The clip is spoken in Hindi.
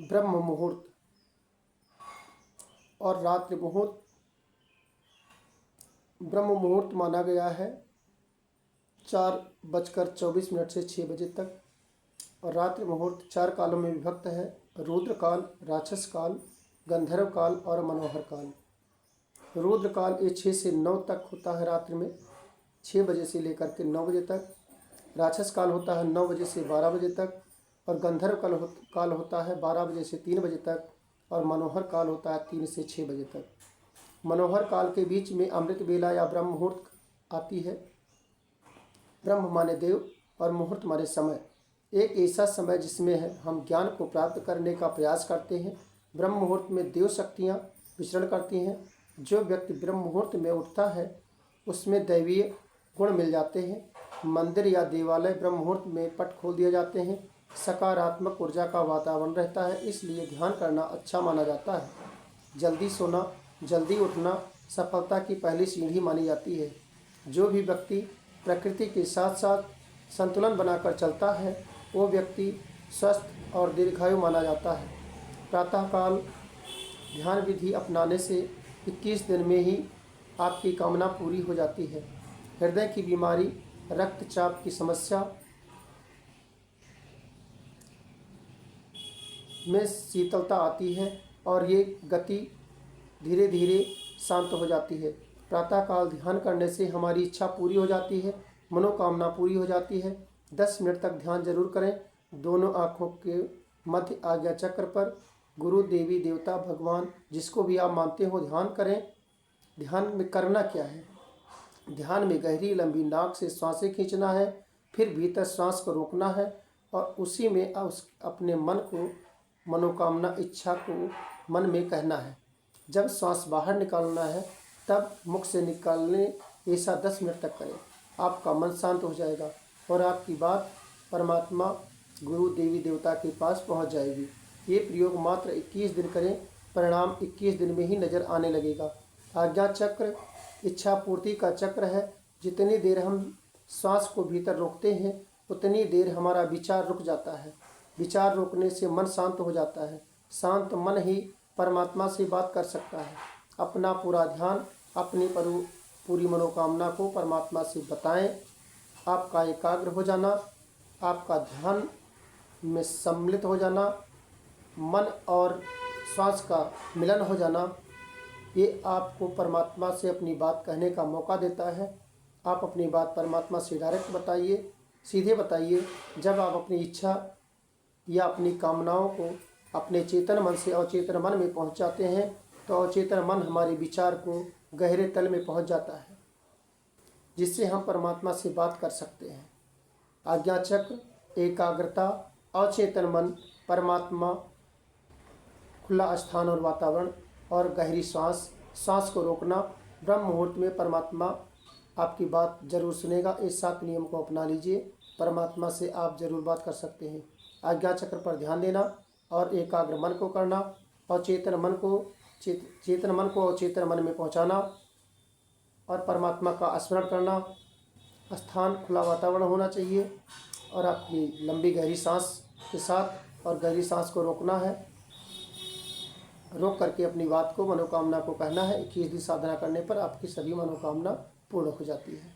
ब्रह्म मुहूर्त और रात्रि मुहूर्त। ब्रह्म मुहूर्त माना गया है 4:24 से 6 बजे तक, और रात्रि मुहूर्त 4 कालों में विभक्त है: रुद्र काल, राक्षस काल, गंधर्व काल और मनोहर काल। रुद्र काल ये 6 से 9 तक होता है रात्रि में, 6 बजे से लेकर के 9 बजे तक। राक्षस काल होता है 9 बजे से 12 बजे तक, और गंधर्व काल होता है 12 बजे से 3 बजे तक, और मनोहर काल होता है 3 से 6 बजे तक। मनोहर काल के बीच में अमृत बेला या ब्रह्म मुहूर्त आती है। ब्रह्म माने देव और मुहूर्त माने समय, एक ऐसा समय जिसमें हम ज्ञान को प्राप्त करने का प्रयास करते हैं। ब्रह्म मुहूर्त में देव शक्तियाँ विचरण करती हैं। जो व्यक्ति ब्रह्म मुहूर्त में उठता है उसमें दैवीय गुण मिल जाते हैं। मंदिर या देवालय ब्रह्म मुहूर्त में पट खोल दिए जाते हैं। सकारात्मक ऊर्जा का वातावरण रहता है, इसलिए ध्यान करना अच्छा माना जाता है। जल्दी सोना, जल्दी उठना सफलता की पहली सीढ़ी मानी जाती है। जो भी व्यक्ति प्रकृति के साथ साथ संतुलन बनाकर चलता है वो व्यक्ति स्वस्थ और दीर्घायु माना जाता है। प्रातःकाल ध्यान विधि अपनाने से 21 दिन में ही आपकी कामना पूरी हो जाती है। हृदय की बीमारी, रक्तचाप की समस्या में शीतलता आती है और ये गति धीरे धीरे शांत हो जाती है। प्रातःकाल ध्यान करने से हमारी इच्छा पूरी हो जाती है, मनोकामना पूरी हो जाती है। 10 मिनट तक ध्यान जरूर करें। दोनों आँखों के मध्य आज्ञा चक्र पर गुरु, देवी, देवता, भगवान जिसको भी आप मानते हो ध्यान करें। ध्यान में करना क्या है? ध्यान में गहरी लंबी नाक से सांसें खींचना है, फिर भीतर सांस को रोकना है और उसी में अपने मन को, मनोकामना, इच्छा को मन में कहना है। जब सांस बाहर निकालना है तब मुख से निकालने, ऐसा 10 मिनट तक करें। आपका मन शांत हो जाएगा और आपकी बात परमात्मा, गुरु, देवी, देवता के पास पहुंच जाएगी। ये प्रयोग मात्र 21 दिन करें, परिणाम 21 दिन में ही नज़र आने लगेगा। आज्ञा चक्र इच्छा पूर्ति का चक्र है। जितनी देर हम सांस को भीतर रोकते हैं उतनी देर हमारा विचार रुक जाता है। विचार रोकने से मन शांत हो जाता है। शांत मन ही परमात्मा से बात कर सकता है। अपना पूरा ध्यान, अपनी पूरी मनोकामना को परमात्मा से बताएं। आपका एकाग्र हो जाना, आपका ध्यान में सम्मिलित हो जाना, मन और श्वास का मिलन हो जाना, ये आपको परमात्मा से अपनी बात कहने का मौका देता है। आप अपनी बात परमात्मा से डायरेक्ट बताइए, सीधे बताइए। जब आप अपनी इच्छा या अपनी कामनाओं को अपने चेतन मन से अवचेतन मन में पहुंचाते हैं तो अवचेतन मन हमारे विचार को गहरे तल में पहुंच जाता है, जिससे हम परमात्मा से बात कर सकते हैं। आज्ञा चक्र, एकाग्रता, अवचेतन मन, परमात्मा, खुला स्थान और वातावरण और गहरी सांस को रोकना। ब्रह्म मुहूर्त में परमात्मा आपकी बात जरूर सुनेगा। इस 7 नियम को अपना लीजिए, परमात्मा से आप जरूर बात कर सकते हैं। आज्ञा चक्र पर ध्यान देना और एकाग्र मन को करना और चेतन मन को अवचेतन मन में पहुंचाना और परमात्मा का स्मरण करना। स्थान खुला वातावरण होना चाहिए और आपकी लंबी गहरी सांस के साथ और गहरी सांस को रोकना है। रोक करके अपनी बात को, मनोकामना को कहना है। 21 दिन साधना करने पर आपकी सभी मनोकामना पूर्ण हो जाती है।